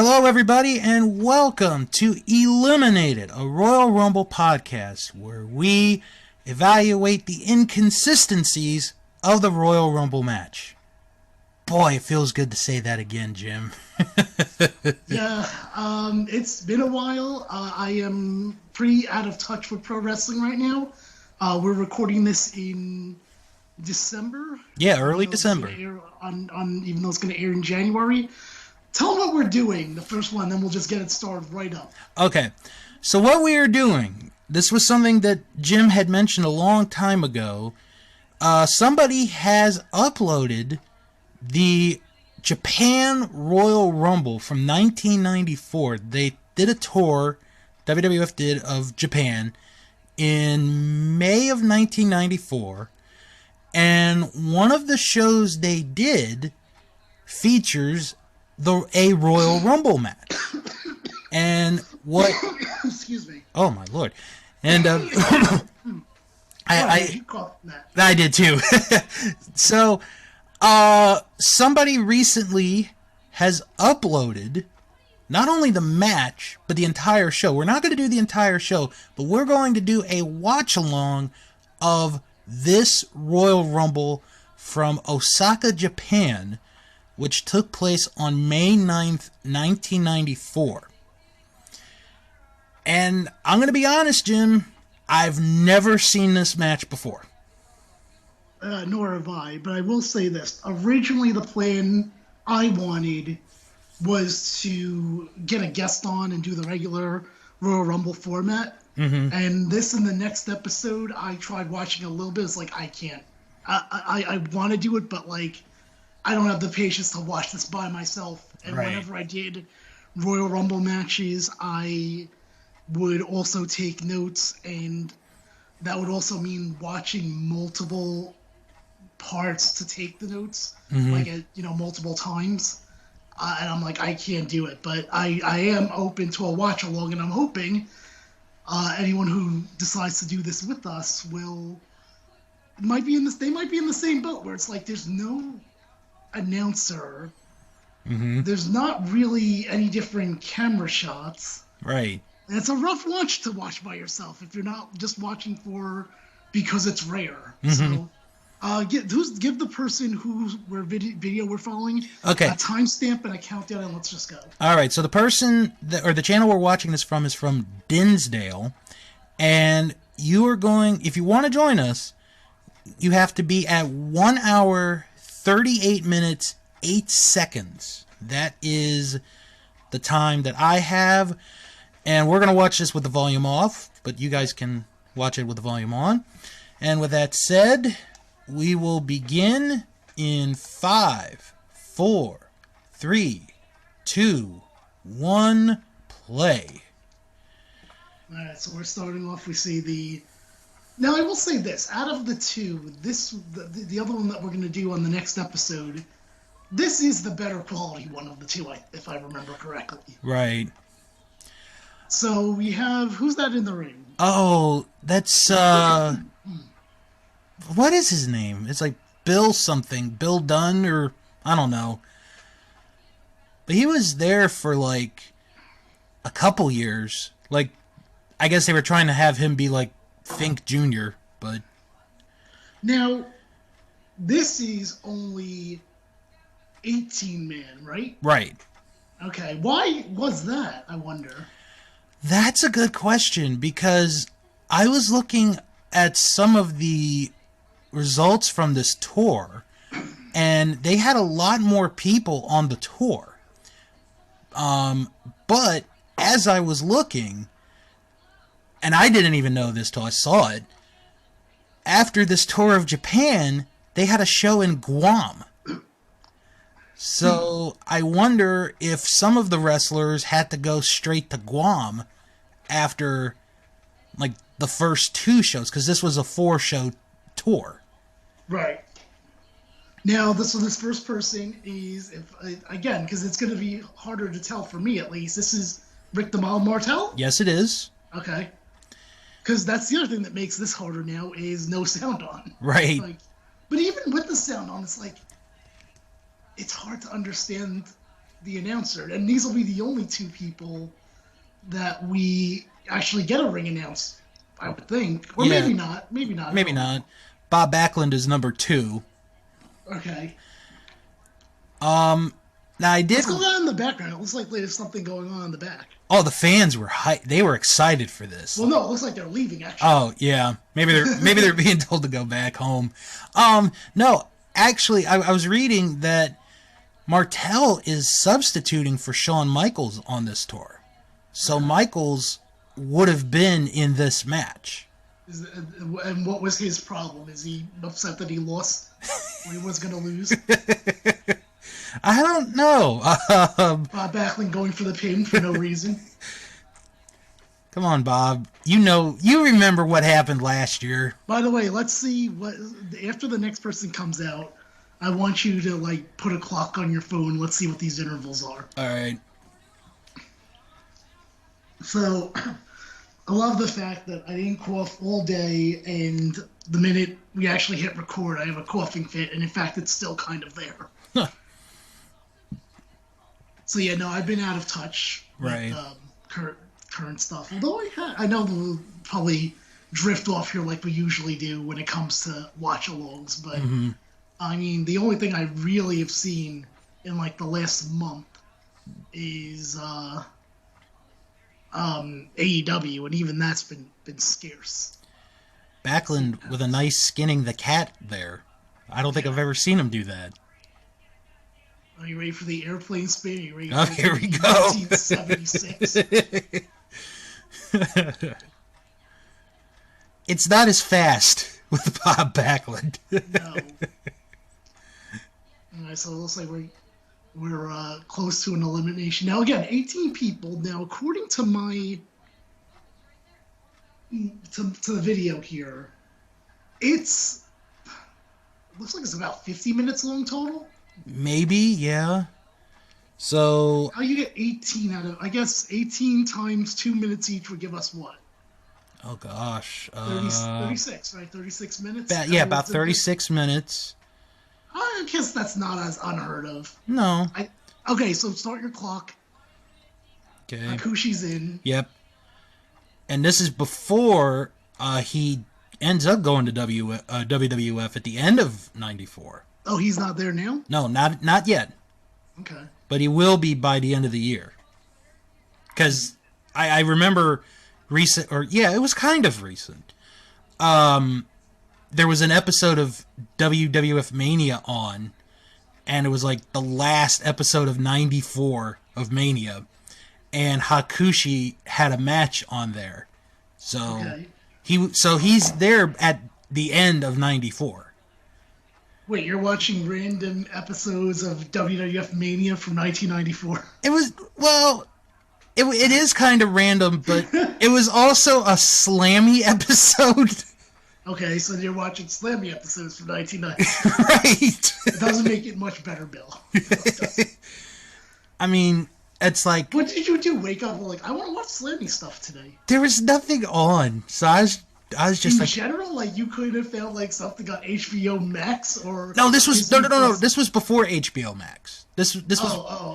Hello, everybody, and welcome to Eliminated, a Royal Rumble podcast where we evaluate the inconsistencies of the Royal Rumble match. Boy, it feels good to say that again, Jim. It's been a while. I am pretty out of touch with pro wrestling right now. We're recording this in December. Yeah, early December. Even though it's going to air in January. Tell them what we're doing, the first one, then we'll just get it started right up. Okay, so what we are doing, this was something that Jim had mentioned a long time ago. Somebody has uploaded the Japan Royal Rumble from 1994. They did a tour, WWF did, of Japan in May of 1994. And one of the shows they did features a Royal Rumble match. And what... Excuse me. Oh, my Lord. And You caught that. I did too. So, somebody recently has uploaded not only the match, but the entire show. We're not going to do the entire show, but we're going to do a watch-along of this Royal Rumble from Osaka, Japan, which took place on May 9th, 1994. And I'm going to be honest, Jim, I've never seen this match before. Nor have I, but I will say this. Originally, the plan I wanted was to get a guest on and do the regular Royal Rumble format. Mm-hmm. And this in the next episode, I tried watching a little bit. It's like, I can't. I want to do it, but like, I don't have the patience to watch this by myself. And Right. Whenever I did Royal Rumble matches, I would also take notes, and that would also mean watching multiple parts to take the notes, multiple times. And I'm like, I can't do it. But I am open to a watch along, and I'm hoping anyone who decides to do this with us might be in the same boat where it's like there's no announcer. Mm-hmm. There's not really any different camera shots. Right. And it's a rough watch to watch by yourself if you're not just watching because it's rare. Mm-hmm. So, give the person whose video we're following a timestamp and a countdown, and let's just go. All right. So the person or the channel we're watching this from is from Dinsdale, and you are going. If you want to join us, you have to be at 1 hour, 38 minutes, 8 seconds. That is the time that I have. And we're going to watch this with the volume off, but you guys can watch it with the volume on. And with that said, we will begin in 5, 4, 3, 2, 1, play. Alright, so we're starting off. We see Now, I will say this. Out of the two, the other one that we're going to do on the next episode, this is the better quality one of the two, if I remember correctly. Right. So we have... Who's that in the ring? Oh, that's, what is his name? It's like Bill something. Bill Dunn, or... I don't know. But he was there for, like, a couple years. Like, I guess they were trying to have him be, like, Fink Jr., but... Now, this is only 18-man, right? Right. Okay, why was that, I wonder? That's a good question, because I was looking at some of the results from this tour, and they had a lot more people on the tour. But as I was looking, and I didn't even know this till I saw it, after this tour of Japan, they had a show in Guam. So I wonder if some of the wrestlers had to go straight to Guam after, like, the first two shows, because this was a 4-show tour. Right. Now, this first person is, again, because it's going to be harder to tell for me at least, this is Rick the Mile Martel? Yes, it is. Okay. Because that's the other thing that makes this harder now is no sound on. Right. But even with the sound on, it's like, it's hard to understand the announcer, and these will be the only two people that we actually get a ring announced, I would think. Or Yeah. maybe not. Maybe not. Maybe not. Bob Backlund is number 2. Okay. Now I did. What's going on in the background? It looks like there's something going on in the back. Oh, the fans were they were excited for this. Well, no, it looks like they're leaving, actually. Oh, yeah. Maybe they're being told to go back home. No, actually, I was reading that Martel is substituting for Shawn Michaels on this tour. So Michaels would have been in this match. And what was his problem? Is he upset that he lost when he was going to lose? I don't know. Bob Backlund going for the pin for no reason. Come on, Bob. You remember what happened last year. By the way, let's see what after the next person comes out. I want you to put a clock on your phone. Let's see what these intervals are. All right. So, I love the fact that I didn't cough all day, and the minute we actually hit record, I have a coughing fit, and in fact, it's still kind of there. Huh. So yeah, no, I've been out of touch Right. with current stuff. Although I know we'll probably drift off here like we usually do when it comes to watch-alongs, but I mean, the only thing I really have seen in the last month is AEW, and even that's been scarce. Backlund with a nice skinning the cat there. I don't think I've ever seen him do that. Are you ready for the airplane spin? Are you ready Oh, for here we go. 1976? It's not as fast with Bob Backlund. No. Alright, so it looks like we're close to an elimination. Now again, 18 people. Now according to my to the video here, it looks like it's about 50 minutes long total. Maybe, yeah. So How you get 18 out of? I guess 18 times 2 minutes each would give us what? oh gosh, 36, right? 36 minutes. about 36 minutes. I guess that's not as unheard of. No. Okay, so start your clock. Okay. Hakushi's in. Yep. And this is before he ends up going to WWF at the end of '94. Oh, he's not there now? No, not yet. Okay. But he will be by the end of the year. Because I remember it was kind of recent. There was an episode of WWF Mania on, and it was like the last episode of '94 of Mania, and Hakushi had a match on there. So Okay. he's there at the end of '94. Wait, you're watching random episodes of WWF Mania from 1994? It was, well, it is kind of random, but it was also a Slammy episode. Okay, so you're watching Slammy episodes from 1990. Right. It doesn't make it much better, Bill. I mean, it's like, What did you do? Wake up I want to watch Slammy stuff today. there was nothing on, so I was just In like, general, you could have found something on HBO Max or no, this was Disney no. Plus. This was before HBO Max. This was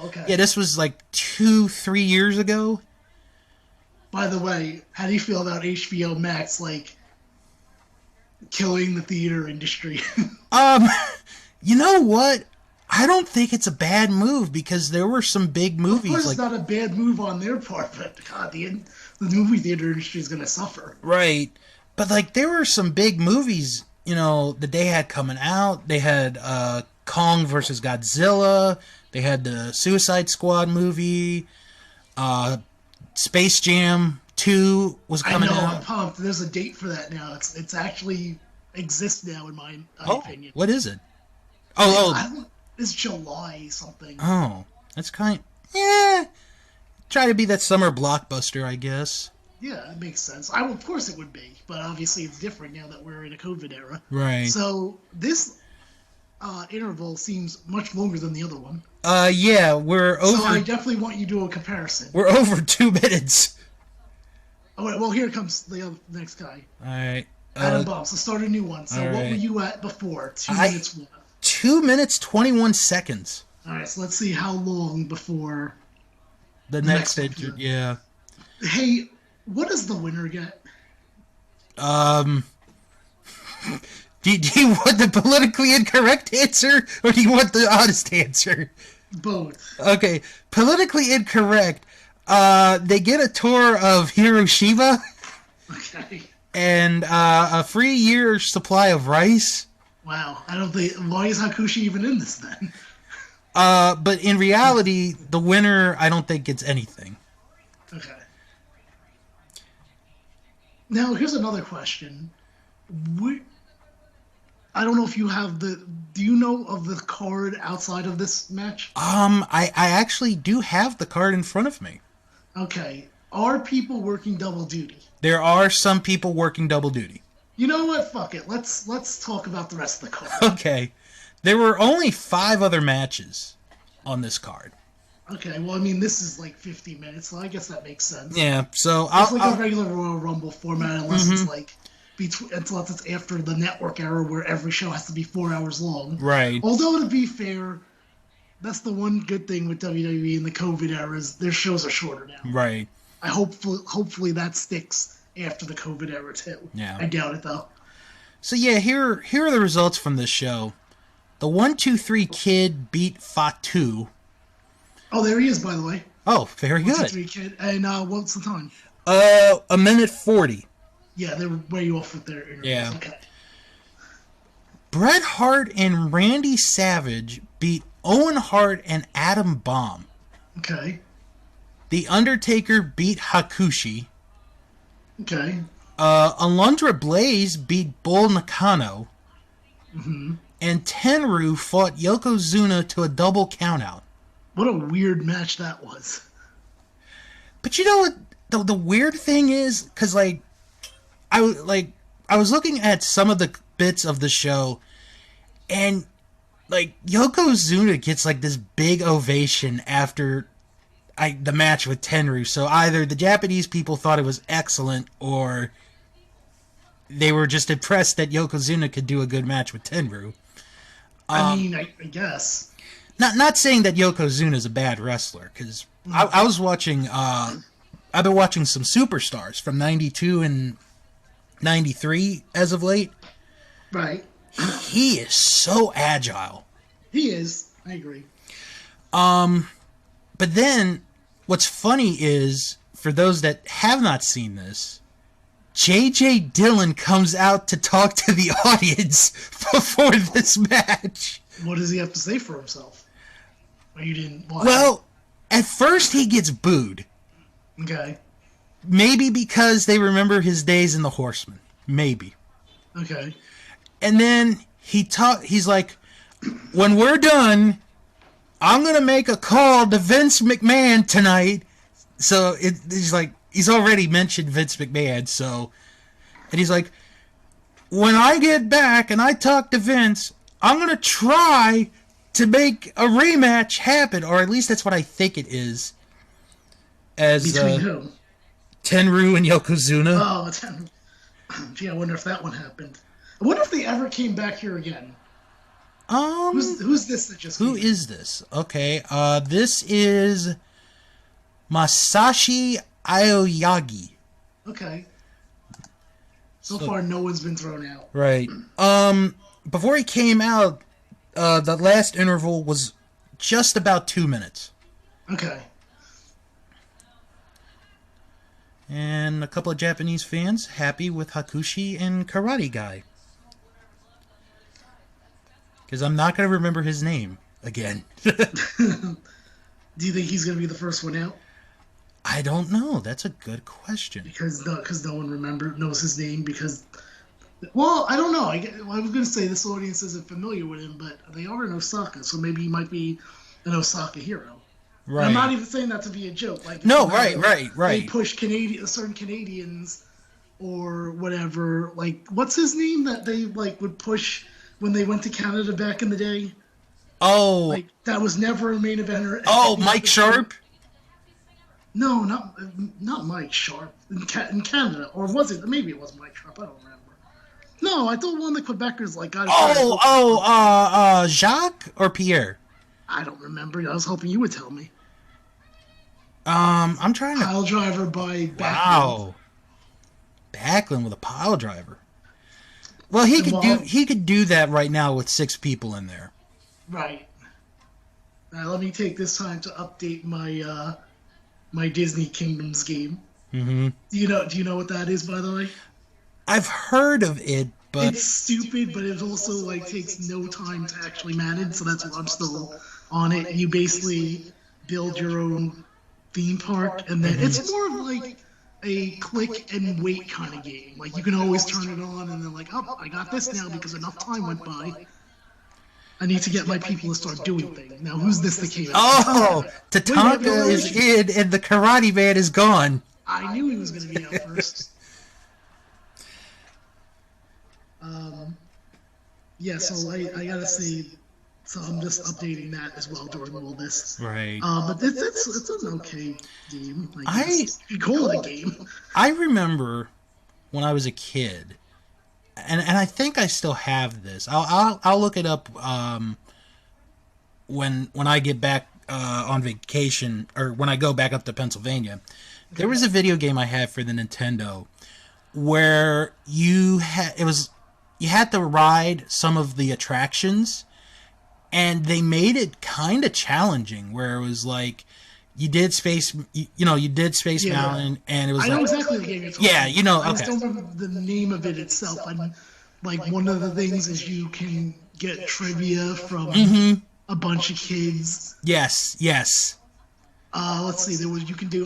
Okay. yeah. This was like 2-3 years ago. By the way, how do you feel about HBO Max killing the theater industry? You know what? I don't think it's a bad move because there were some big Of movies course, like it's not a bad move on their part, but God, the movie theater industry is going to suffer. right, but there were some big movies. That they had coming out. They had Kong versus Godzilla. They had the Suicide Squad movie. Space Jam 2 was coming I know, out. I'm pumped. There's a date for that now. It's actually exists now in my opinion. What is it? It's July something. Oh, that's yeah. Try to be that summer blockbuster, I guess. Yeah, it makes sense. Of course it would be, but obviously it's different now that we're in a COVID era. Right. So this interval seems much longer than the other one. Yeah, we're over. So I definitely want you to do a comparison. We're over 2 minutes. Oh wait, well here comes the next guy. All right. Adam Bomb. So start a new one. So all what right. were you at before? 2 minutes what? 2 minutes 21 seconds. All right, so let's see how long before The the next next one. entrant, yeah. Hey, what does the winner get? Um, do you want the politically incorrect answer, or do you want the honest answer? Both. Okay, politically incorrect. They get a tour of Hiroshima Okay. and a free year supply of rice. Wow. I don't think. Why is Hakushi even in this then? But in reality, the winner, I don't think gets anything. Okay. Now, here's another question. I don't know if you have the. Do you know of the card outside of this match? I actually do have the card in front of me. Okay. Are people working double duty? There are some people working double duty. You know what? Fuck it. Let's talk about the rest of the card. Okay. There were only 5 other matches on this card. Okay. Well, I mean, this is like 50 minutes, so I guess that makes sense. Yeah, so It's like a regular Royal Rumble format, unless it's like unless it's after the network era where every show has to be 4 hours long. Right. Although to be fair, that's the one good thing with WWE in the COVID era is their shows are shorter now. Right. Hopefully that sticks after the COVID era too. Yeah. I doubt it though. So yeah, here are the results from this show. The 1-2-3 Kid beat Fatu. Oh, there he is, by the way. Oh, very good. 1-2-3 Kid. And what's the time? 1:40. Yeah, they were way off with their intervals. Yeah. Okay. Bret Hart and Randy Savage beat Owen Hart and Adam Bomb. Okay. The Undertaker beat Hakushi. Okay. Alundra Blaze beat Bull Nakano. Mm-hmm. And Tenryu fought Yokozuna to a double countout. What a weird match that was. But you know what the weird thing is? Because I was looking at some of the bits of the show, and Yokozuna gets this big ovation after the match with Tenryu. So either the Japanese people thought it was excellent, or they were just impressed that Yokozuna could do a good match with Tenryu. I mean, I guess. Not saying that Yokozuna is a bad wrestler, because I was watching. I've been watching some superstars from '92 and '93 as of late. Right. He is so agile. He is. I agree. But then, what's funny is, for those that have not seen this, J.J. Dillon comes out to talk to the audience before this match. What does he have to say for himself? Or you didn't watch Well, at first he gets booed. it? Okay. Maybe because they remember his days in the Horsemen. Maybe. Okay. And then he's like, when we're done, I'm going to make a call to Vince McMahon tonight. So he's already mentioned Vince McMahon. So, and he's like, when I get back and I talk to Vince, I'm going to try to make a rematch happen. Or at least that's what I think it is. As Between who? Tenryu and Yokozuna. Oh, Tenryu. Gee, I wonder if that one happened. I wonder if they ever came back here again. Who's this that just Who is this? Okay, this is Masashi Aoyagi. Okay. So far, no one's been thrown out. Right. Before he came out, the last interval was just about 2 minutes. Okay. And a couple of Japanese fans happy with Hakushi and Karate Guy. Because I'm not going to remember his name again. Do you think he's going to be the first one out? I don't know. That's a good question. Because no one knows his name because... Well, I don't know. I was going to say this audience isn't familiar with him, but they are in Osaka, so maybe he might be an Osaka hero. Right. And I'm not even saying that to be a joke. No, right. They push certain Canadians or whatever. What's his name that they would push when they went to Canada back in the day? Oh. That was never a main eventer. Oh, Mike Sharp? No, not Mike Sharp in Canada, or was it? Maybe it was Mike Sharp. I don't remember. No, I thought one of the Quebecers got it. Jacques or Pierre? I don't remember. I was hoping you would tell me. I'm trying to. Pile driver by Backlund. Wow. Backlund with a pile driver. Well, he could do that right now with 6 people in there. Right. Now let me take this time to update my my Disney Kingdoms game. Mm-hmm. Do you know what that is, by the way? I've heard of it, but it's stupid, but it also like takes no time to actually manage, so that's why I'm still on it. You basically build your own theme park, and then it's more of like a click and wait kind of game. Like you can always turn it on, and then like, oh, I got this now because enough time went by. I need to get my people to start doing things. Now, who's this that came out? Oh, Tatanka is in, and the Karate Man is gone. I knew he was going to be out first. Yeah, so I gotta say, so I'm just updating that as well during all this. Right. But it's an okay game. You call it a game. I remember when I was a kid, and I think I still have this. I'll look it up when I get back on vacation, or when I go back up to Pennsylvania. There was a video game I had for the Nintendo where you had to ride some of the attractions, and they made it kind of challenging, where it was like you did Space Mountain, and it was I know exactly the game you're talking about. Okay. I just don't remember the name of it itself. Like one of the things is you can get trivia from a bunch of kids. Yes. Let's see. I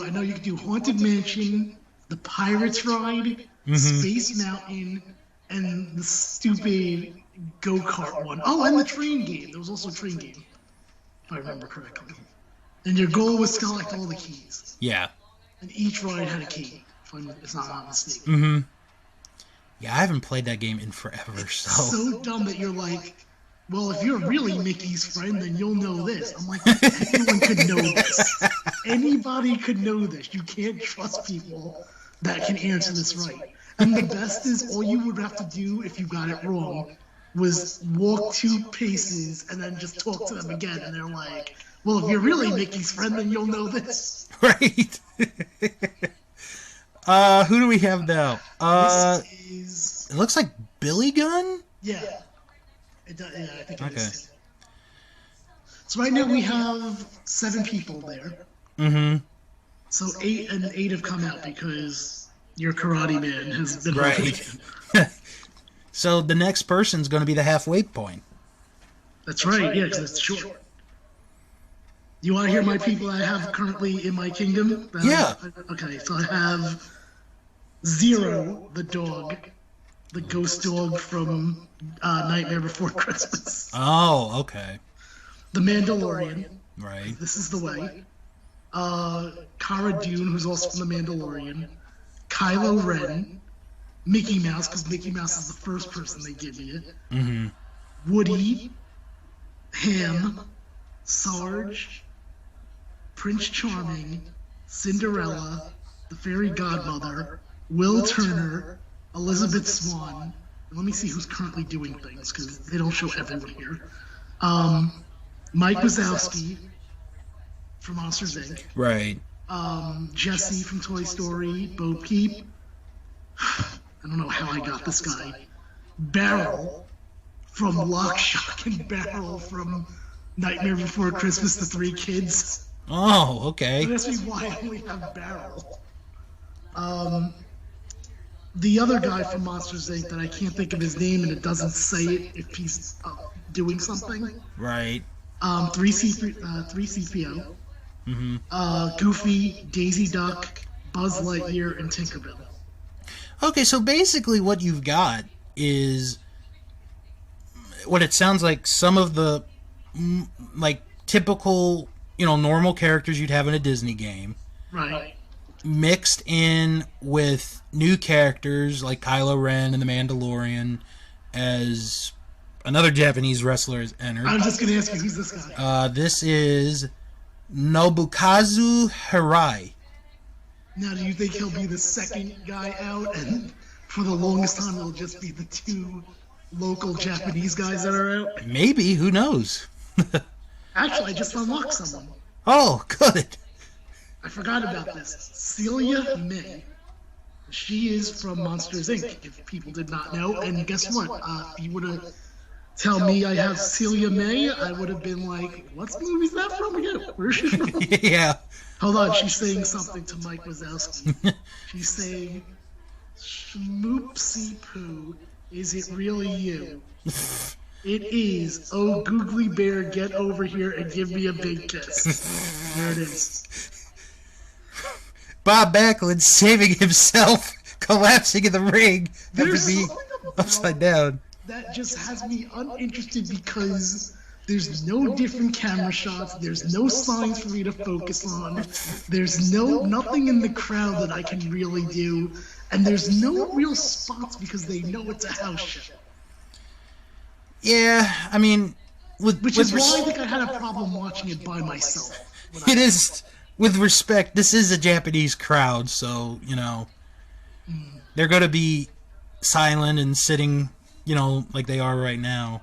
know you can do Haunted Mansion, the Pirates Ride, Space Mountain, and the stupid go-kart one. Oh, and the train game. There was also a train game, if I remember correctly. And your goal was to collect all the keys. Yeah. And each ride had a key, if I'm not mistaken. Mm-hmm. Yeah, I haven't played that game in forever, so dumb that you're like, well, if you're really Mickey's friend, then you'll know this. I'm like, anyone could know this. Anybody could know this. You can't trust people that can answer this right. And the best is, all you would have to do if you got it wrong was walk 2 paces and then just talk to them again. And they're like, well, if you're really Mickey's friend, then you'll know this. Right. Who do we have now? It looks like Billy Gunn? Yeah. It does, yeah, I think it is. So right now we have 7 people there. Mm-hmm. So 8 have come out because your Karate Man has been right. So the next person's going to be the halfway point. That's right, yeah, because it's short. You want to hear my people I have currently in my kingdom? Yeah. Okay, so I have Zero, the dog, the ghost dog from Nightmare Before Christmas. Oh, okay. The Mandalorian. Right. This is the way. Cara Dune, who's also from The Mandalorian. Kylo Ren. Mickey Mouse, because Mickey Mouse is the first person they give you. Mm-hmm. Woody. Ham. Sarge. Prince Charming. Cinderella. The Fairy Godmother. Will Turner. Elizabeth Swann. Let me see who's currently doing things, because they don't show everyone here. Mike Wazowski from Monsters, Inc. Right. Jesse from Toy Story. Bo Peep. I don't know how I got this guy. Barrel from Lock, Shock, and Barrel from Nightmare Before Christmas, the 3 kids. Oh, okay. Don't ask me why I only have Barrel. The other guy from Monsters, Inc. that I can't think of his name, and it doesn't say it if he's doing something. Right. 3CPO. Mm-hmm. Goofy, Daisy Duck, Buzz Lightyear, and Tinkerbell. Okay, so basically what you've got is what it sounds like, some of the like typical, normal characters you'd have in a Disney game. Right. Mixed in with new characters like Kylo Ren and the Mandalorian, as another Japanese wrestler has entered. I'm just going to ask you, who's this guy? This is Nobukazu Hirai. Now, do you think he'll be the second guy out, and for the longest time it'll just be the 2 local Japanese guys that are out? Maybe, who knows? Actually, I just unlocked someone. Oh, good. I forgot about this. Celia May. She is from Monsters Inc., if people did not know. And guess what? If you would have tell me I have Celia May, I would have been like, what movie is that from again? Where is she from? Yeah. Hold on, she's saying something to Mike Wazowski. She's saying, Schmoopsy Poo, is it really you? It is. Oh, Googly Bear, get over here and give me a big kiss. There it is. Bob Backlund saving himself, collapsing in the ring after being upside down. That just has me uninterested because there's no different camera shots, there's no signs for me to focus on, there's nothing in the crowd that I can really do, and there's no real spots because they know it's a house show. Yeah, I mean, which is why I think I had a problem watching it by myself. It is, with respect, this is a Japanese crowd, so, you know, they're going to be silent and sitting, you know, like they are right now.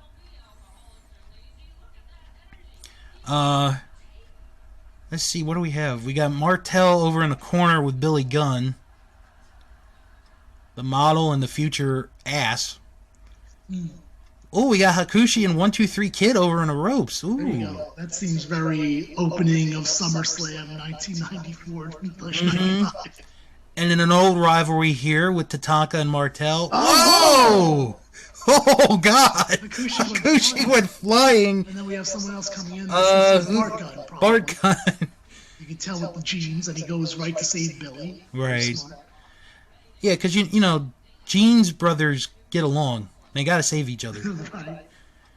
Let's see, what do we have? We got Martel over in the corner with Billy Gunn, the model and the future ass. Oh, we got Hakushi and 1-2-3 Kid over in the ropes. Ooh. There you go. That seems very opening of SummerSlam 1994/95. And in an old rivalry here with Tatanka and Martel. Oh! Oh, God! Hakushi went flying. And then we have someone else coming in. This is Bart Gunn, probably. Bart Gunn. You can tell with the jeans that he goes right to save Billy. Right. Yeah, because, you know, Gene's brothers get along. They got to save each other. Right.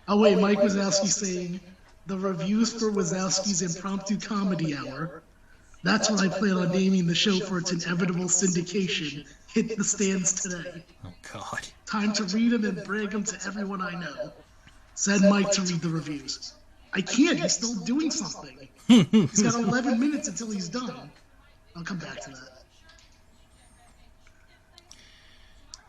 Oh, wait, Mike Wazowski saying, the reviews for Wazowski's Impromptu Comedy Hour. That's what I plan on naming the show for its inevitable syndication. Hit the stands today. Oh, God. Time to read them and brag them to everyone I know. Said Mike to read the reviews. I can't. He's still doing something. He's got 11 minutes until he's done. I'll come back to that.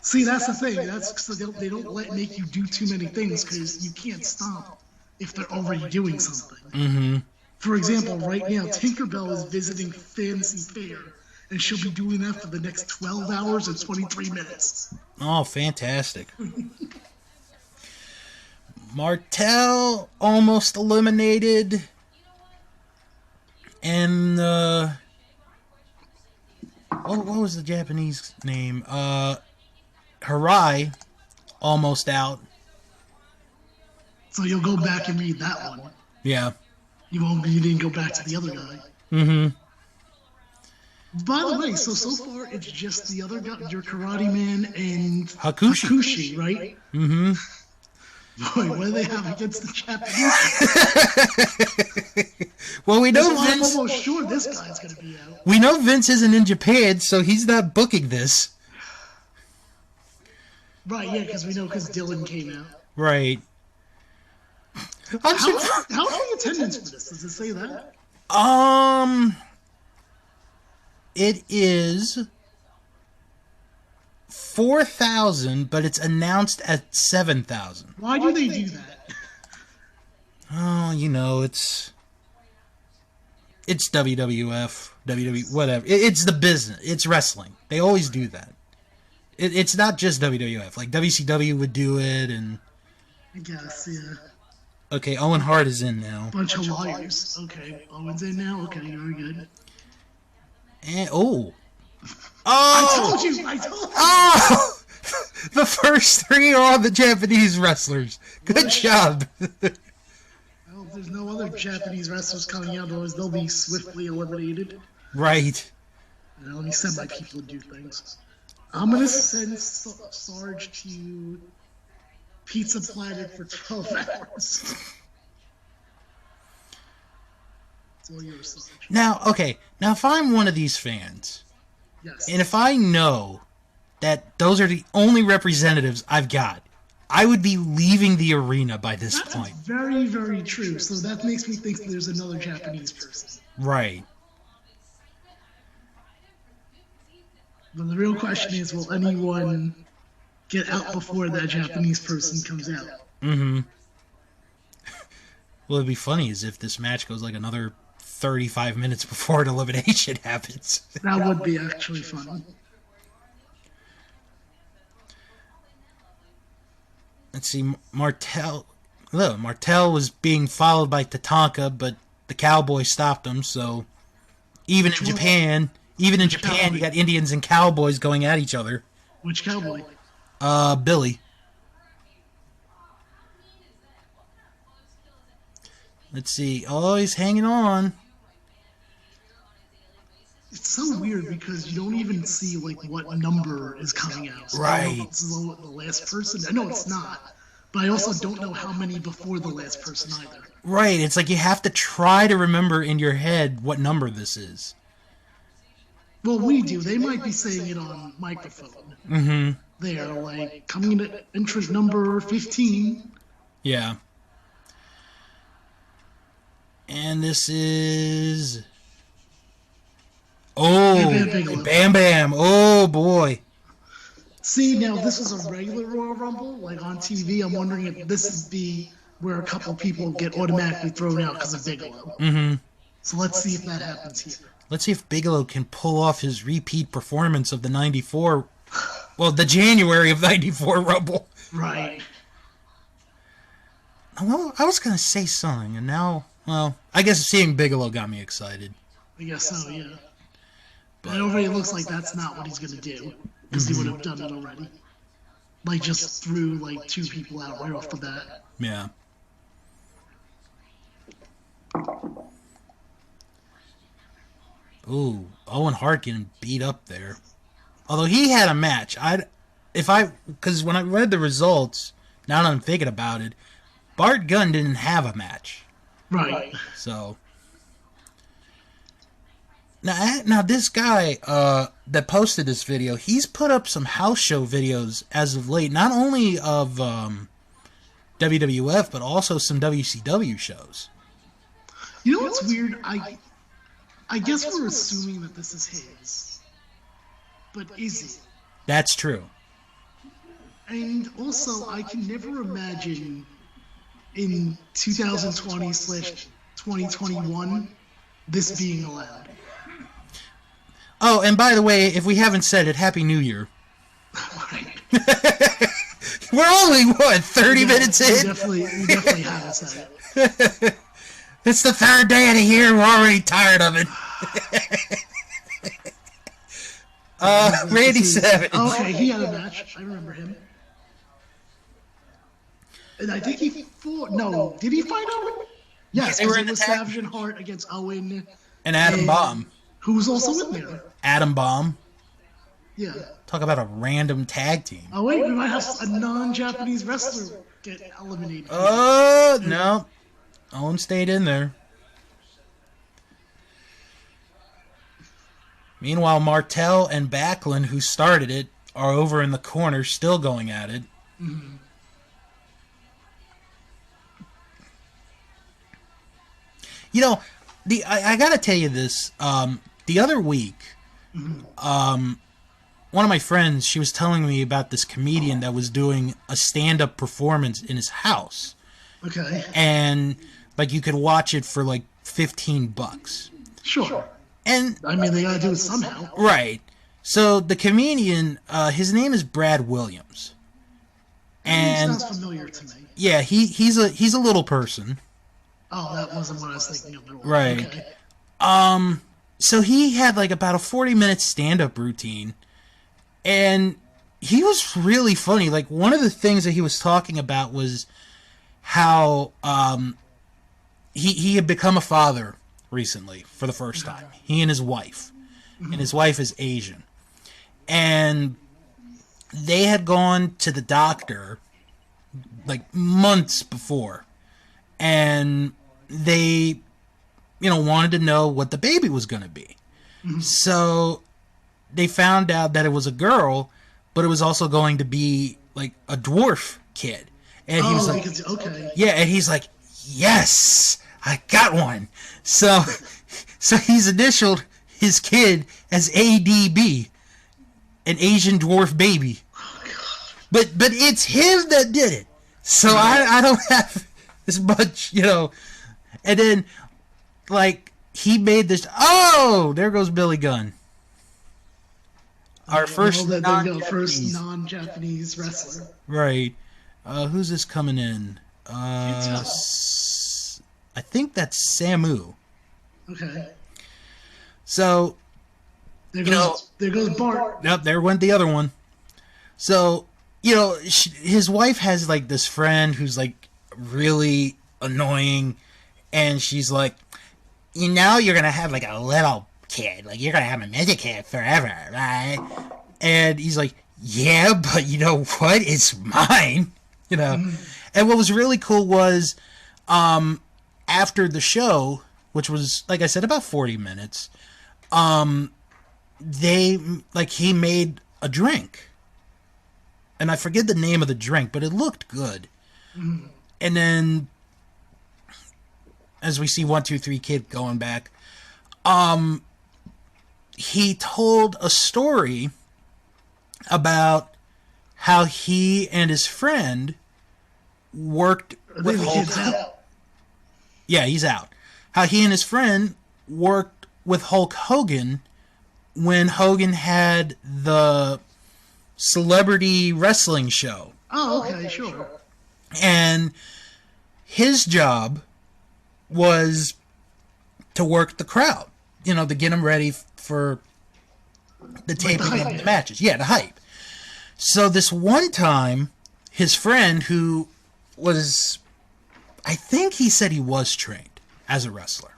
See, that's the thing. That's so they don't make you do too many things because you can't stop if they're already doing something. Mm-hmm. For example, right now, Tinkerbell is visiting Fantasy Fair, and she'll be doing that for the next 12 hours and 23 minutes. Oh, fantastic. Martel almost eliminated. And, what was the Japanese name? Harai almost out. So you'll go back and read that one. Yeah. You didn't go back to the other guy. Mm-hmm. By the way, so far it's just the other guy, your Karate Man and Hakushi, right? Mm-hmm. Boy, what do they have against the Japanese? Well, we know Vince. I'm almost sure this guy's going to be out. We know Vince isn't in Japan, so he's not booking this. Right, yeah, because Dylan came out. Right. How's the attendance for this? Does it say that? It is 4,000, but it's announced at 7,000. Why do they do that? Oh, you know, it's WWF, WWE, whatever. It's the business. It's wrestling. They always do that. It's not just WWF. Like, WCW would do it, and... I guess, yeah. Okay, Owen Hart is in now. Bunch of liars. Okay, Owen's in now. Okay, very good. And, oh! I told you! Oh! The first three are all the Japanese wrestlers. Good job. Well, if there's no other Japanese wrestlers coming out, otherwise they'll be swiftly eliminated. Right. Let me send my people to do things. I'm going to send Sarge to Pizza Planet for 12 hours. It's all yours, Sarge. Now, if I'm one of these fans, yes, and if I know that those are the only representatives I've got, I would be leaving the arena by this point. That's very, very true. So that makes me think there's another Japanese person. Right. But the real question is, will anyone get out before that Japanese person comes out? Mm-hmm. Well, it'd be funny is if this match goes like another 35 minutes before an elimination happens. That would be actually fun. Let's see, Martel was being followed by Tatanka, but the Cowboy stopped him, so even in Japan, you got Indians and Cowboys going at each other. Which Cowboy? Billy. Let's see. Oh, he's hanging on. It's so weird because you don't even see like what number is coming out. So Right. I don't know if it's the last person. I know it's not, but I also don't know how many before the last person either. Right. It's like you have to try to remember in your head what number this is. Well, we do. They might be saying it on microphone. Mm-hmm. They're like coming in at entrance number 15. Yeah. And this is... Oh, Bam Bam. Oh, boy. See, now this is a regular Royal Rumble, like on TV. I'm wondering if this would be where a couple people get automatically thrown out because of Bigelow. Mm-hmm. So let's see if that happens here. Let's see if Bigelow can pull off his repeat performance of the 94... Well, the January of 94 Rumble. Right. Well, I was going to say something, and now... Well, I guess seeing Bigelow got me excited. I guess so, yeah. But it already looks like that's not what he's going to do, because he would have done it already. Like, just threw, like, two people out right off the bat. Yeah. Ooh, Owen Hart getting beat up there. Although he had a match. Because when I read the results, now that I'm thinking about it, Bart Gunn didn't have a match. Right. So... Now this guy that posted this video, he's put up some house show videos as of late, not only of WWF, but also some WCW shows. You know what's weird? I guess we're assuming that this is his. But is it? That's true. And also, I can never imagine in 2020/2021 this being allowed. Oh, and by the way, if we haven't said it, Happy New Year. Right. We're only, 30 minutes in? We definitely haven't said it. It's the third day of the year, we're already tired of it. Randy Savage. Okay, he had a match. I remember him. And I think he fought... No, did he fight Owen? Yes, they were in it the was tag. Savage and Hart against Owen. And Adam Bomb. Who was also in there. Adam Bomb. Yeah. Talk about a random tag team. Oh, wait, we might have a non-Japanese wrestler get eliminated. Oh, no. Owen stayed in there. Meanwhile, Martel and Backlund, who started it, are over in the corner still going at it. Mm-hmm. You know, I gotta tell you this. The other week, one of my friends, she was telling me about this comedian that was doing a stand-up performance in his house. Okay. And, like, you could watch it for, like, $15. Sure. And I mean, they gotta do it somehow. right. So the comedian, his name is Brad Williams. And Sounds familiar to me. yeah, he's a little person. Oh, that wasn't what I was thinking of at all. Right. Okay. So he had like about a 40-minute stand-up routine, and he was really funny. Like, one of the things that he was talking about was how he had become a father recently for the first time. He and his wife. And his wife is Asian. And they had gone to the doctor like months before. And they, wanted to know what the baby was going to be. So they found out that it was a girl, but it was also going to be like a dwarf kid. And he was like, okay. yeah, and he's like, yes, I got one. So he's initialed his kid as ADB, an Asian dwarf baby. But it's him that did it. So I don't have as much, And then, like, he made this. Oh, there goes Billy Gunn. Our first non-Japanese wrestler. Right. Who's this coming in? I think that's Samu. Okay. So, there goes Bart. Yep, there went the other one. So, his wife has, like, this friend who's, like, really annoying, and she's like, you're going to have, like, a little kid. Like, you're going to have him as a kid forever, right? And he's like, yeah, but you know what? It's mine, And what was really cool was, after the show, which was, like I said, about 40 minutes, he made a drink. And I forget the name of the drink, but it looked good. Mm. And then, as we see 1, 2, 3 Kid going back, he told a story about how he and his friend worked with Hulk Hogan. Yeah, he's out. How he and his friend worked with Hulk Hogan when Hogan had the celebrity wrestling show. Oh, okay, sure. And his job was to work the crowd, to get them ready for the taping of the matches. Yeah, the hype. So this one time, his friend, who was, I think he said he was trained as a wrestler.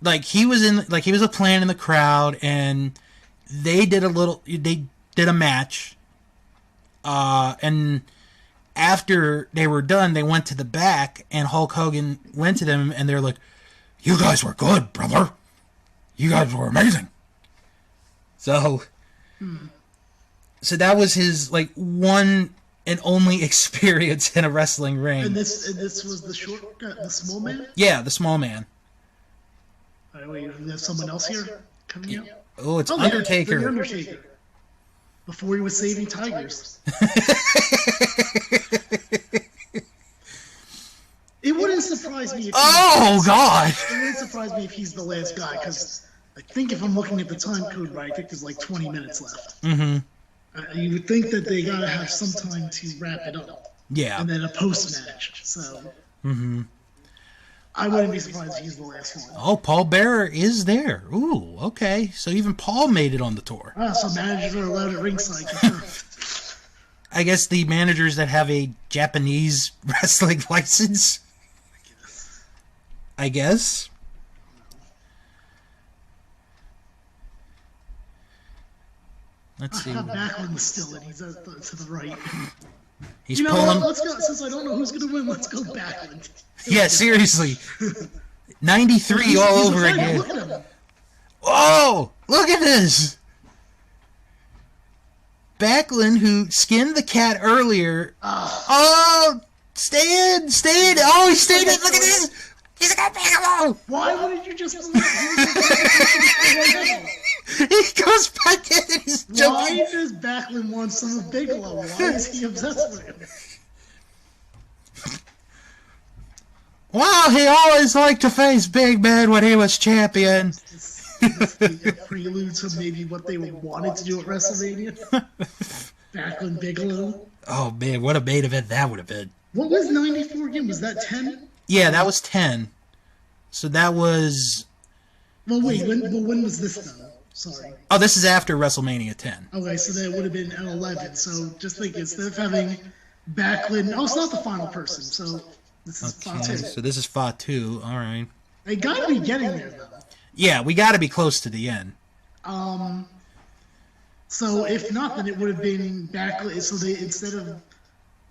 Like, he was a plan in the crowd, and they did a match, and after they were done, they went to the back, and Hulk Hogan went to them, and they're like, you guys were good, brother. You guys were amazing. So that was his, like, one and only experience in a wrestling ring. And this was the small man? Yeah, the small man. All right, wait, there's someone else here coming out? Oh, it's Undertaker. The Undertaker. Before he was saving tigers. It wouldn't surprise me if God! It wouldn't surprise me if he's the last guy, because I think if I'm looking at the time code right, I think there's like 20 minutes left. Mm-hmm. You would think that they gotta have some time to wrap it up. Yeah. And then a post-match, so... Mm-hmm. I wouldn't be surprised if he's the last one. Oh, Paul Bearer is there. Ooh, okay. So even Paul made it on the tour. So managers are allowed at ringside. I guess the managers that have a Japanese wrestling license. I guess. Let's see. Backlund still in. He's to the right. He's pulling. Let's go. Since I don't know who's going to win, let's go Backlund. Yeah, seriously. 93 all over again. Look at him. Oh, look at this. Backlund, who skinned the cat earlier. Oh, stay in. Oh, he stayed in. Look at this. He's got Bigelow. Why wouldn't you just believe He goes back in and he's jumping. Why does Backlund want some of Bigelow? Why is he obsessed with him? Well, he always liked to face Big Man when he was champion. Is this a prelude to maybe what they wanted to do at WrestleMania? Backlund Bigelow? Oh, man, what a main event that would have been. What was 94 again? Was that 10? Yeah, that was 10. So that was... Well, wait, when was this, though? Sorry. Oh, this is after WrestleMania 10. Okay, so that would have been at 11. So just think, instead of having Backlund... Oh, it's not the final person, so... This is Fatu. So this is Fatu, alright. They gotta be getting there, though. Yeah, we gotta be close to the end. So if not, then it would have been Backlund. So they, instead of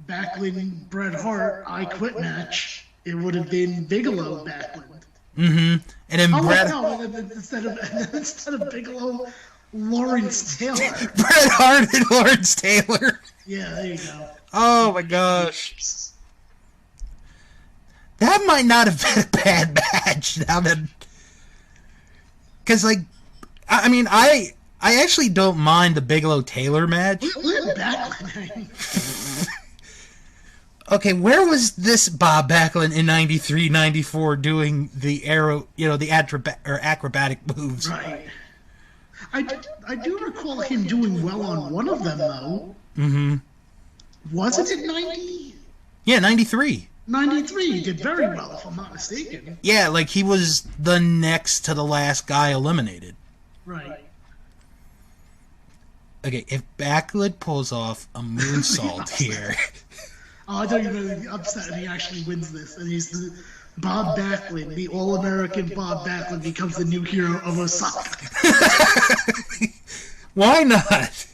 Backlund Bret Hart I Quit match, it would have been Bigelow Backlund. Mm-hmm. And then instead of Bigelow, Lawrence Taylor. Bret Hart and Lawrence Taylor. Yeah, there you go. Oh my gosh. That might not have been a bad match. Now that, because I mean, I actually don't mind the Bigelow Taylor match. Look at Backlund. Okay, where was this Bob Backlund in 93, 94 doing the acrobatic moves? Right. I do recall him doing well on one of them, though. Mm-hmm. Wasn't it 90? Yeah, 93. 93, he did very well, if I'm not mistaken. Yeah, like he was the next to the last guy eliminated. Right. Okay, if Backlund pulls off a moonsault here... Oh, I thought you were going to be upset and he actually wins this. And he's the Bob Backlund, the All-American Bob Backlund, becomes the new hero of Osaka. Why not?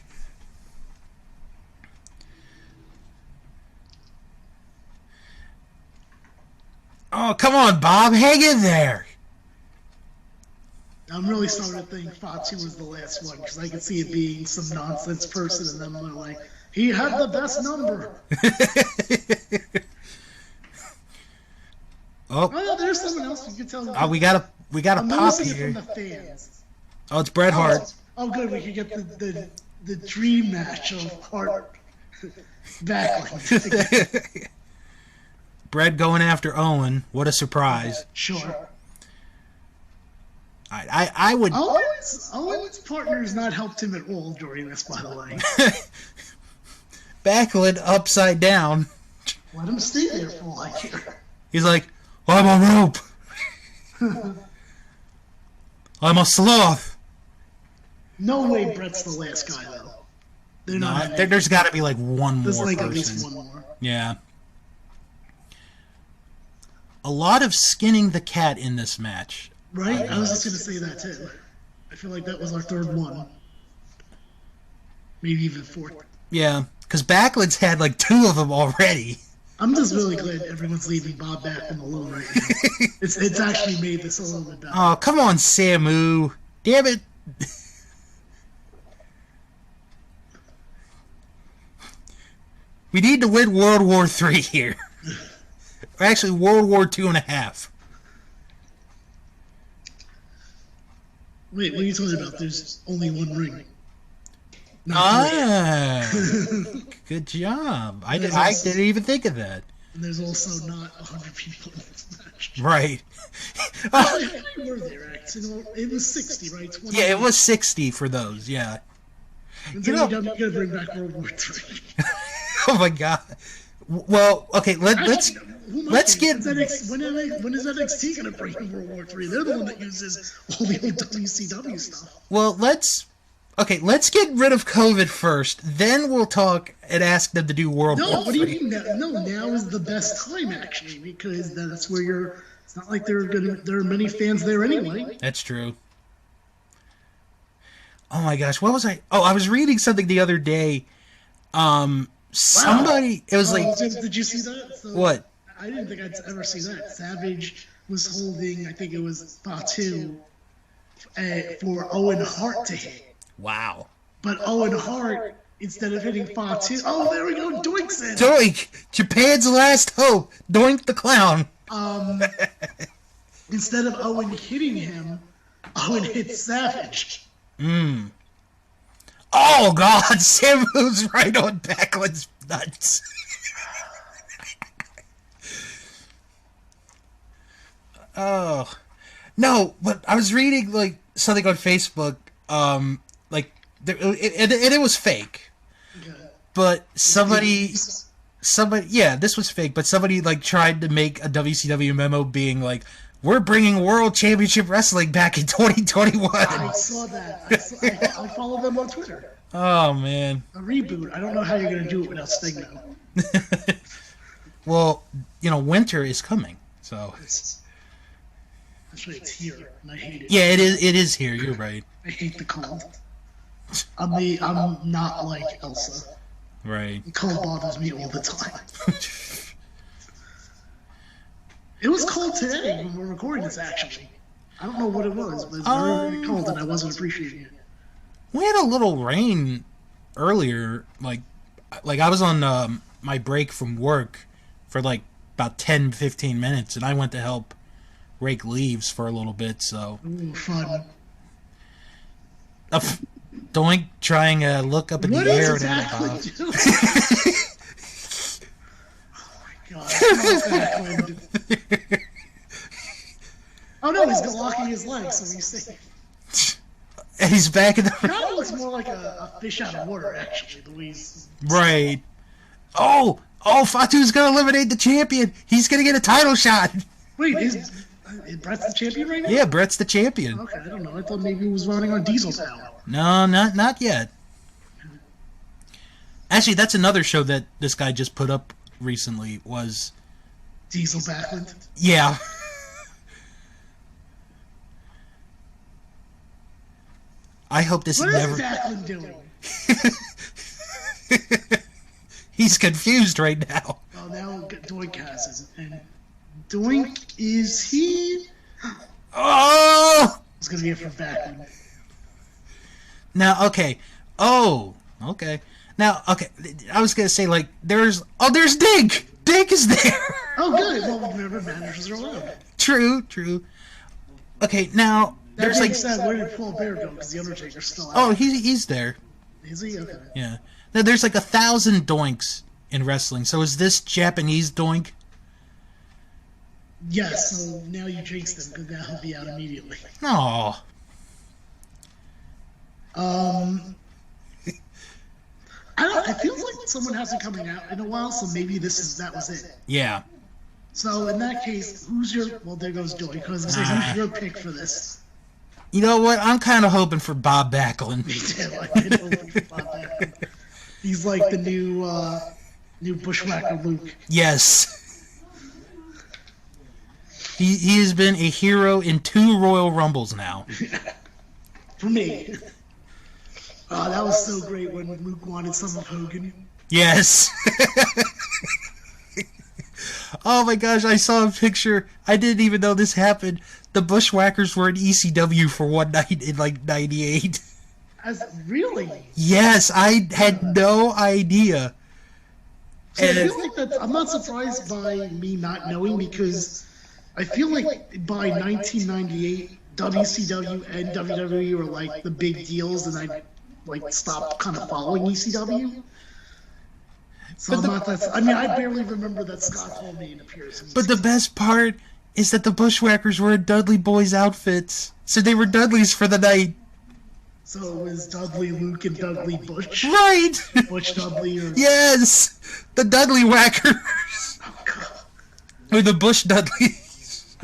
Oh, come on, Bob. Hang in there. I'm really starting to think Fatu was the last one, because I can see it being some nonsense person, and then they're like, he had the best number. Oh, there's someone else you can tell. Oh, we got a pop here. From the fans. Oh, it's Bret Hart. Oh, good. We could get the dream match of Hart Backlund. Bret going after Owen. What a surprise. Sure. I would... Owen's partner has not helped him at all during this, by the way. Backlund upside down. Let him stay there for all I care. He's like, I'm a rope. I'm a sloth. No way Bret's the last guy, though. There's got to be like one more There's like person. at least one more. Yeah. A lot of skinning the cat in this match. Right? I was just going to say that, too. I feel like that was our third one. Maybe even fourth. Yeah, because Backlund's had like 2 of them already. I'm just really glad everyone's leaving Bob Backlund alone right now. It's actually made this a little bit better. Oh, come on, Samu. Damn it. We need to win World War III here. Or actually, World War II.5. Wait, what are you talking about? There's only one ring. Good job. I didn't even think of that. And there's also not 100 people in this match. Right. How many were there, actually? It was 60, right? 20. Yeah, it was 60 for those, yeah. And then you gotta bring back World War III. Oh my god. Well, okay, let's get... When is NXT gonna bring in World War III? They're the one that uses all the old WCW stuff. Well, let's get rid of COVID first, then we'll talk and ask them to do World War III. No, what do you mean? Now is the best time, actually, because that's where you're... It's not like there are many fans there anyway. That's true. Oh my gosh, what was I... Oh, I was reading something the other day. Somebody... It was like... Did you see that? So, what? I didn't think I'd ever see that. Savage was holding, I think it was Fatu, for Owen Hart to hit. Wow. But Owen Hart, instead of hitting Fatu... Oh, there we go, Doink's in! Doink! Japan's last hope! Doink the clown! Instead of Owen hitting him, Owen hits Savage. Oh, God! Sam moves right on Backlund's nuts. Oh. No, but I was reading, like, something on Facebook, it was fake. But somebody, yeah, this was fake, but somebody, like, tried to make a WCW memo being like, we're bringing World Championship Wrestling back in 2021. I saw that. I follow them on Twitter. Oh, man. A reboot. I don't know how you're going to do it without Sting, though. Well, winter is coming, so... Actually, it's here, and I hate it. Yeah, it is here, you're right. I hate the cold. I'm not like Elsa. Right. The cold bothers me all the time. It was cold today when we were recording this, actually. I don't know what it was, but it was very cold, and I wasn't appreciating it. We had a little rain earlier, like I was on my break from work for like about 10-15 minutes, and I went to help rake leaves for a little bit, so... Ooh, fun. Doink trying to look up in the air. What is exactly doing? Oh my Backlund. Oh no, he's locking his legs, so he's safe. And he's back in the... Kind of looks more like a fish out of water, actually, the way he's... Right. Oh, Fatu's gonna eliminate the champion. He's gonna get a title shot. Wait, is Brett's the champion right now? Yeah, Brett's the champion. Okay, I don't know. I thought maybe he was running on Diesel's power. No, not yet. Actually, that's another show that this guy just put up recently was... Diesel Backlund? Yeah. I hope this never... What is Backlund doing? He's confused right now. Well, now Doink has it. And Doink, is he... Oh! It's going to be it for Backlund. Now, okay. Oh, okay. Now, okay. I was going to say, like, there's Dink! Dink is there! Oh, good. Well, remember, managers are allowed. True. Okay, now... That There's being like... said, where did Paul Bear go? Because the Undertaker's still out. Oh, he's there. Is he? Okay. Yeah. Now, there's like 1,000 Doinks in wrestling. So is this Japanese Doink? Yes, so now you jinxed him, because now he'll be out immediately. Oh. It feels like someone hasn't coming out in a while, so maybe that was it. Yeah. So in that case, well, there goes Joey, because who's your pick for this? You know what? I'm kind of hoping for Bob Backlund. Me too. I've been hoping for Bob Backlund. He's like the new Bushwhacker Luke. Yes. He has been a hero in 2 Royal Rumbles now. For me. That was so great when Luke wanted some of Hogan. Yes. Oh my gosh, I saw a picture. I didn't even know this happened. The Bushwhackers were in ECW for one night in like 98. Really? Yes, I had no idea. So I feel like I'm not surprised by me not knowing, because I feel like by 1998, WCW and WWE were like the big deals, and I like stopped kind of following ECW. So I barely remember that Scott Hall made an appearance. But the best part is that the Bushwhackers were in Dudley Boys outfits. So they were Dudleys for the night. So it was Dudley, Luke, and Dudley Bush? Right! Butch Dudley or... Yes! The Dudley Whackers! Oh, God. Or the Bush Dudleys.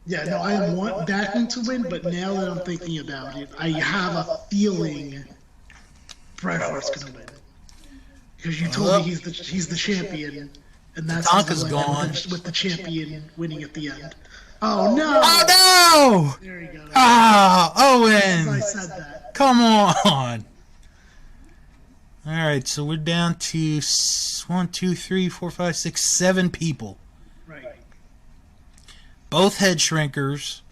Yeah, no, I want Backlund to win, but now that I'm thinking about it, I have a feeling Bret Hart's gonna win. Because you told me he's the champion, and that's Tonka's gone with the champion winning at the end. Oh no! Oh no! There you go. Owen! I said that. Come on! Alright, so we're down to 1, 2, 3, 4, 5, 6, 7 people. Right. Both head shrinkers,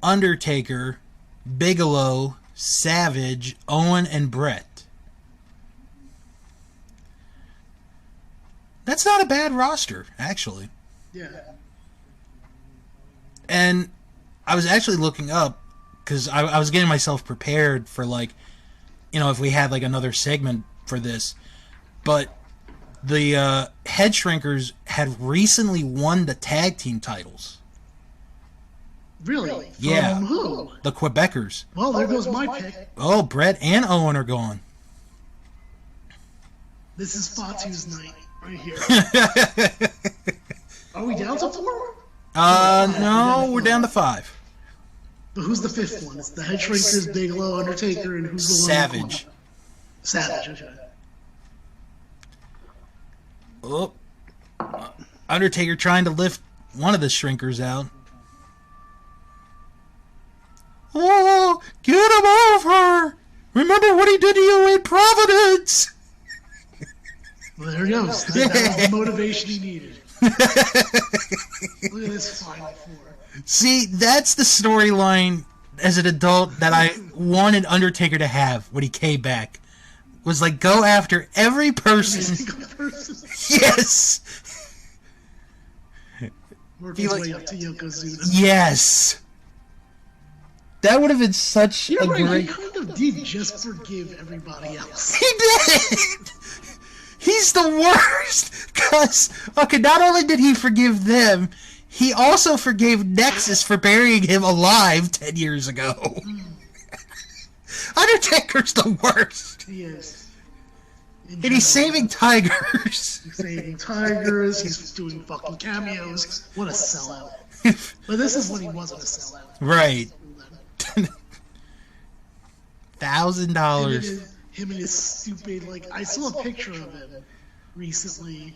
Undertaker, Bigelow, Savage, Owen, and Brett. That's not a bad roster, actually. Yeah. And I was actually looking up, because I was getting myself prepared for, like, if we had, like, another segment for this. But the head shrinkers had recently won the tag team titles. Really? Yeah. From who? The Quebecers. Well, there goes my pick. Oh, Brett and Owen are gone. This is Fatu's night, right here. Are we down to 4? No, we're down to 5. But who's the 5th one? It's the head shrinkers, Bigelow, Undertaker, and who's the one? Savage. Savage, okay. Oh. Undertaker trying to lift one of the shrinkers out. Oh, get him off her! Remember what he did to you in Providence! Well, there he goes. That was the motivation he needed. Look at this Final Four. See, that's the storyline as an adult that I wanted Undertaker to have when he came back. Was like, go after every person. Every single person. Yes! Work his way up to Yokozuna. Yes! That would have been such You're a right, great... he kind of did just forgive everybody else. He did! He's the worst! Because, okay, not only did he forgive them, he also forgave Nexus for burying him alive 10 years ago. Undertaker's the worst! He is. And he's saving tigers. He's saving tigers, he's doing fucking cameos. What a sellout. But this is when he wasn't a sellout. Right. $1,000. Him and his stupid, like, I saw a picture of him recently,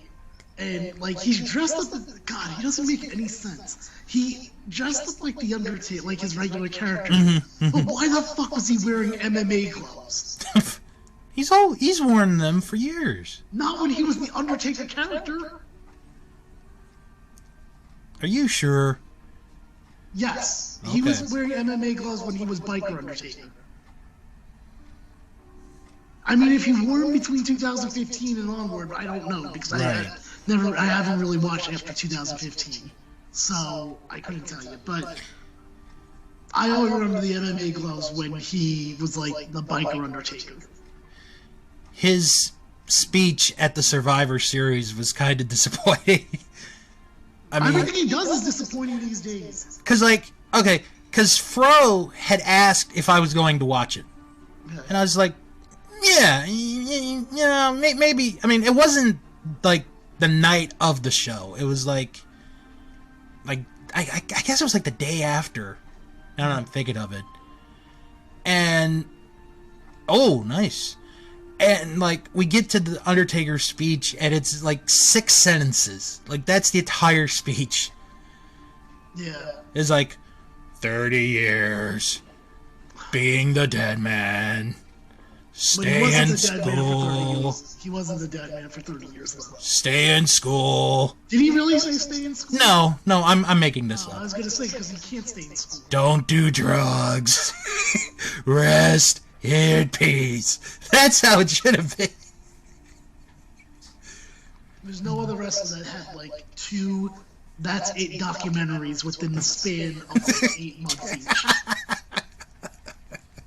and, like, he's dressed up, God, he doesn't make any sense. He dressed up like the Undertaker, like his regular character, but why the fuck was he wearing MMA gloves? He's worn them for years. Not when he was the Undertaker character. Are you sure? Yes, Okay. he was wearing MMA gloves when he was Biker Undertaker. I mean, if he wore them between 2015 and onward, I don't know, because I haven't really watched after 2015, so I couldn't tell you. But I only remember the MMA gloves when he was like the Biker Undertaker. His speech at the Survivor Series was kind of disappointing. I mean, everything he does is disappointing these days. Because Fro had asked if I was going to watch it, and I was like, yeah, maybe. I mean, it wasn't like the night of the show. It was like I guess it was like the day after. Now that I'm thinking of it, and oh, nice. And, like, we get to the Undertaker speech, and it's, like, 6 sentences. Like, that's the entire speech. Yeah. It's like, 30 years, being the dead man, stay in school. He wasn't the dead man for 30 years, though. Stay in school. Did he really say stay in school? No, I'm making this up. I was going to say, because he can't stay in school. Don't do drugs. Rest in peace. That's how it should have been. There's no other wrestler that had like 2 That's It documentaries within the span of like 8 months each.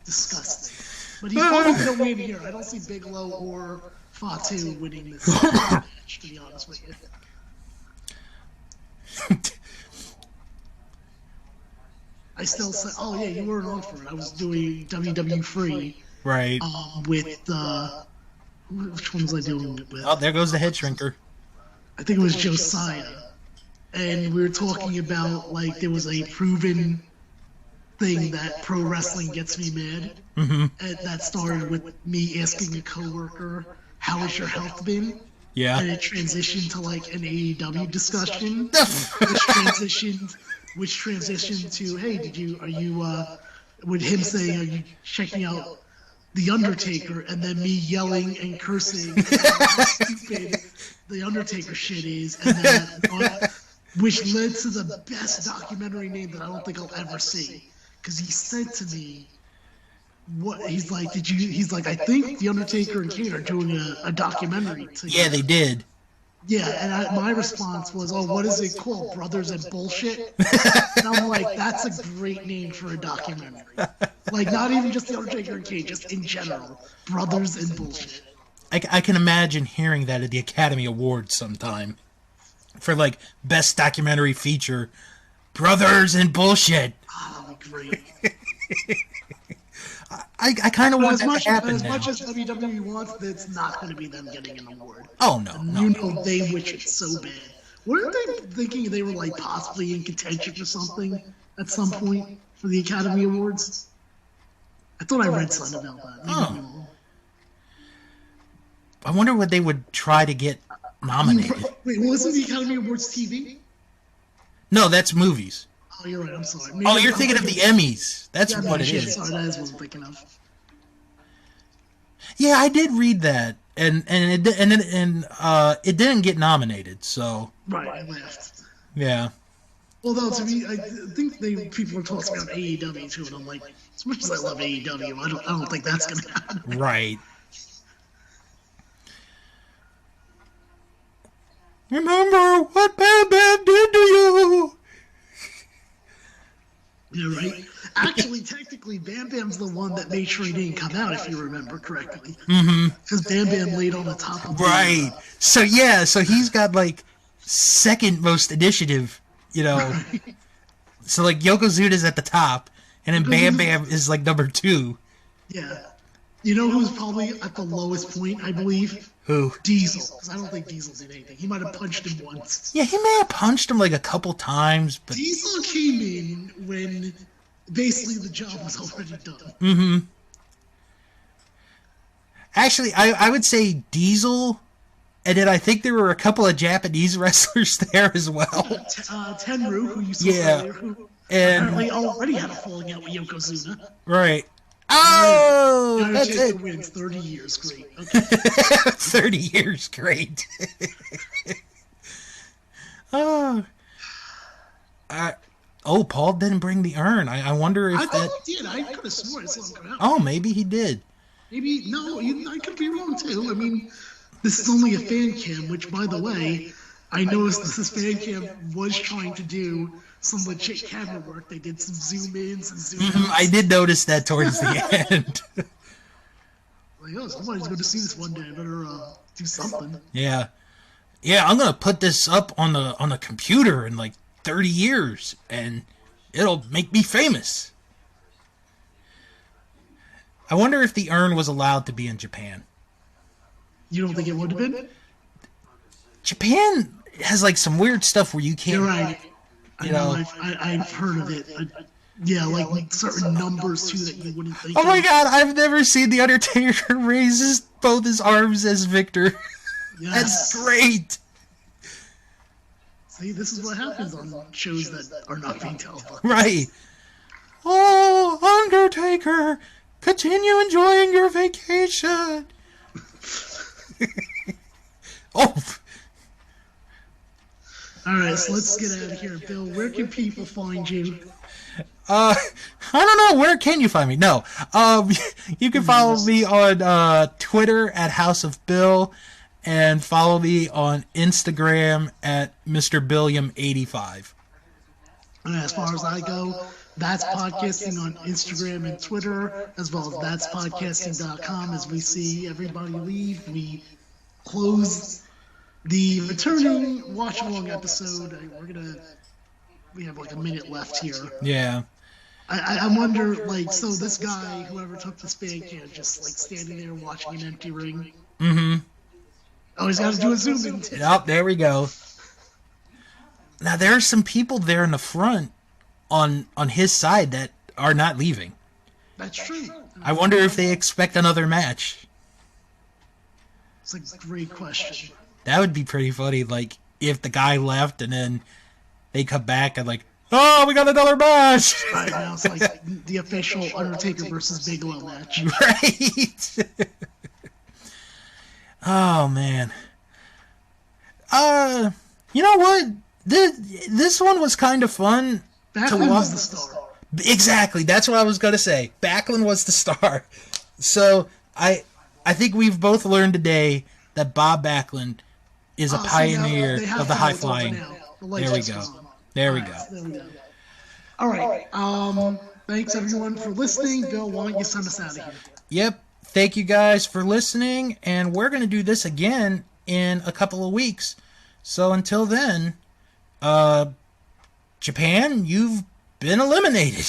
Disgusting. But he's probably no win here. I don't see Bigelow or Fatu winning this match, to be honest with you. I still say, oh yeah, you weren't on for it. I was doing WWE Free. Right. With which one was I doing it with? Oh, there goes the head shrinker. I think it was Josiah. And we were talking about, like, there was a proven thing that pro wrestling gets me mad. Mm-hmm. And that started with me asking a coworker, how has your health been? Yeah. And it transitioned to, like, an AEW discussion, which transitioned to, hey, with him saying, are you checking out The Undertaker, and then me yelling and cursing how stupid The Undertaker shit is, and then, which led to the best documentary name that I don't think I'll ever see. Because he said to me, what he's like, he's like, I think The Undertaker and Kane are doing a documentary together. Yeah, they did. Yeah, and my response was, oh, what is it called? Brothers and Bullshit? And I'm like, that's a great name for a documentary. Like, not even just The Undertaker and Kane, just in general. Brothers and Bullshit. I can imagine hearing that at the Academy Awards sometime. For, like, Best Documentary Feature. Brothers and Bullshit. Oh, that'd be great. I kind of want that to happen as now. much as WWE wants, it's not going to be them getting an award. Oh, no. You know they wish it so bad. Weren't they thinking they were, like, possibly in contention for something at some point for the Academy Awards? I thought I read something about that. Oh. I wonder what they would try to get nominated. Wait, wasn't the Academy Awards TV? No, that's movies. Oh, you're right. I'm sorry. Maybe you're thinking of the Emmys. That's what it is. Sorry, that is what I'm thinking of. Yeah, I did read that, and it didn't get nominated. So right, I laughed. Yeah. Although to me, I think people are talking about AEW too, and I'm like, as much as I love AEW, I don't think that's gonna happen. Right. Remember what Bam Bam did to you? Yeah, right. Actually, technically, Bam Bam's the one that made sure he didn't come out, if you remember correctly. Because Bam Bam laid on the top of Right. So yeah, so he's got like second most initiative, you know. Right. So like Yokozuna's at the top, and then Bam Yokozuna's- Bam is like number 2. Yeah. You know who's probably at the lowest point, I believe? Who? Diesel. Because I don't think Diesel did anything. He might have punched him once. Yeah, he may have punched him like a couple times, but Diesel came in when basically the job was already done. actually, I would say Diesel, and then I think there were a couple of Japanese wrestlers there as well. Tenru, who you saw Yeah. earlier, who And apparently already had a falling out with Yokozuna. right. Oh, that's Undertaker it. wins 30 years. Great. Okay. 30 years, great. oh. Paul didn't bring the urn. I wonder if I that. thought he did. I could have sworn I saw him come out. Oh, maybe he did. Maybe, no, I could be wrong too. I mean, this is only a fan cam, which, by the way, I noticed that this fan cam was trying to do some legit camera work. They did some zoom ins and zoom outs. I did notice that towards the end. Like, oh, somebody's going to see this one day. I better do something. Yeah, I'm gonna put this up on the computer in like 30 years, and it'll make me famous. I wonder if the urn was allowed to be in Japan. You don't think it would have been? Japan has like some weird stuff where you can't. You're right. I You know, know. I've heard of it. Yeah, like certain numbers too that you wouldn't think Oh my of. god, I've never seen the Undertaker raise both his arms as Victor. Yes. That's great. See, this is what happens on shows that are not being televised. Right. Oh, Undertaker, continue enjoying your vacation. Oh, All right, so let's get out of here, Bill. Where can people find you? I don't know. Where can you find me? No. You can follow me on Twitter at House of Bill, and follow me on Instagram at Mr. Billiam85. And as far as I go, that's podcasting on Instagram and Twitter, as well as that'spodcasting.com. As we see everybody leave, we close the returning watch along episode. We have like a minute left here. Yeah. I wonder, like, so this guy, whoever took this fan cam, just like standing there watching an empty ring. Mm-hmm. Oh, he's got to do a zoom in. Oh, there we go. Now there are some people there in the front on his side that are not leaving. That's true. I wonder if they expect another match. It's a great question. That would be pretty funny. Like if the guy left and then they come back and like, oh, we got another match. Right now, it's like the official Undertaker versus Bigelow match. Right. Oh man. You know what? This one was kind of fun. Backlund was the star. Exactly. That's what I was gonna say. Backlund was the star. So I think we've both learned today that Bob Backlund is a pioneer of the high flying. There we go. There we go. All right. Thanks everyone for listening. Bill, why don't you send us out of here? Yep. Thank you guys for listening, and we're gonna do this again in a couple of weeks. So until then, Japan, you've been eliminated.